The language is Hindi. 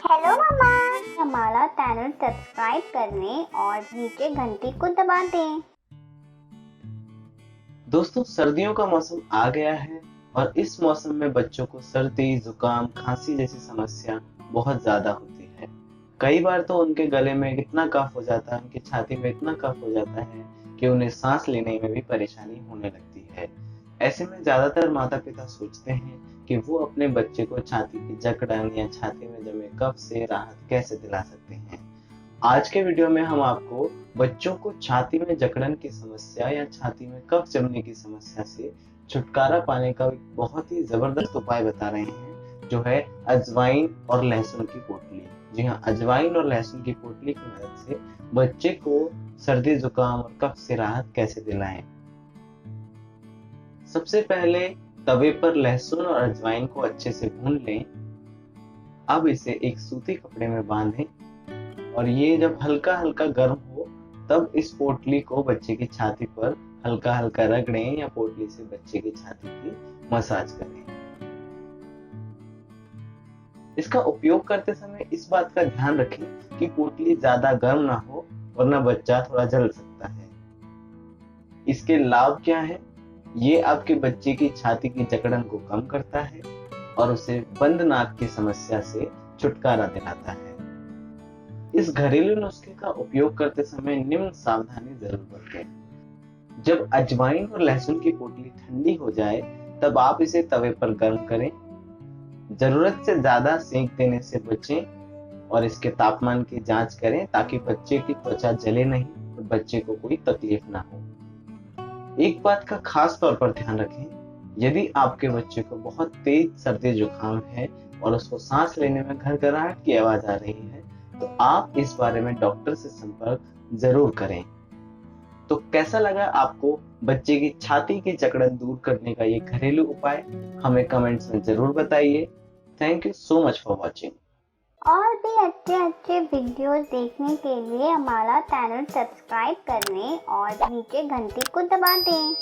हेलो मम्मा, हमारा चैनल सब्सक्राइब करने और नीचे घंटी को दबा दें। दोस्तों, सर्दियों का मौसम आ गया है और इस मौसम में बच्चों को सर्दी, जुकाम, खांसी जैसी समस्या बहुत ज्यादा होती है। कई बार तो उनके गले में इतना कफ हो जाता है, उनकी छाती में इतना कफ हो जाता है कि उन्हें सांस लेने में भी परेशानी होने लगती है। ऐसे में ज्यादातर माता पिता सोचते हैं कि वो अपने बच्चे को छाती की जकड़न या छाती में जमे कफ से राहत कैसे दिला सकते हैं। आज के वीडियो में हम आपको बच्चों को छाती में जकड़न की समस्या या छाती में कफ जमने की समस्या से छुटकारा पाने का एक बहुत ही जबरदस्त उपाय बता रहे हैं, जो है अजवाइन और लहसुन की पोटली। जी हाँ, अजवाइन और लहसुन की पोटली की मदद से बच्चे को सर्दी, जुकाम और कफ से राहत कैसे दिलाएं। सबसे पहले तवे पर लहसुन और अजवाइन को अच्छे से भून लें। अब इसे एक सूती कपड़े में बांधें और ये जब हल्का हल्का गर्म हो तब इस पोटली को बच्चे की छाती पर हल्का हल्का रगड़ें या पोटली से बच्चे की छाती की मसाज करें। इसका उपयोग करते समय इस बात का ध्यान रखें कि पोटली ज्यादा गर्म ना हो, वरना बच्चा थोड़ा जल सकता है। इसके लाभ क्या है? ये आपके बच्चे की छाती की जकड़न को कम करता है और उसे बंद नाक की समस्या से छुटकारा दिलाता है। इस घरेलू नुस्खे का उपयोग करते समय निम्न सावधानी जरूर बरतें। जब अजवाइन और लहसुन की पोटली ठंडी हो जाए तब आप इसे तवे पर गर्म करें। जरूरत से ज्यादा सेंक देने से बचें और इसके तापमान की जांच करें ताकि बच्चे की त्वचा जले नहीं और बच्चे को कोई तकलीफ ना हो। एक बात का खास तौर पर ध्यान रखें, यदि आपके बच्चे को बहुत तेज सर्दी जुकाम है और उसको सांस लेने में घरघराहट की आवाज आ रही है, तो आप इस बारे में डॉक्टर से संपर्क जरूर करें। तो कैसा लगा आपको बच्चे की छाती की जकड़न दूर करने का ये घरेलू उपाय? हमें कमेंट्स में जरूर बताइए। Thank you so much for watching. और भी अच्छे अच्छे वीडियोस देखने के लिए हमारा चैनल सब्सक्राइब करने और नीचे घंटी को दबा दें।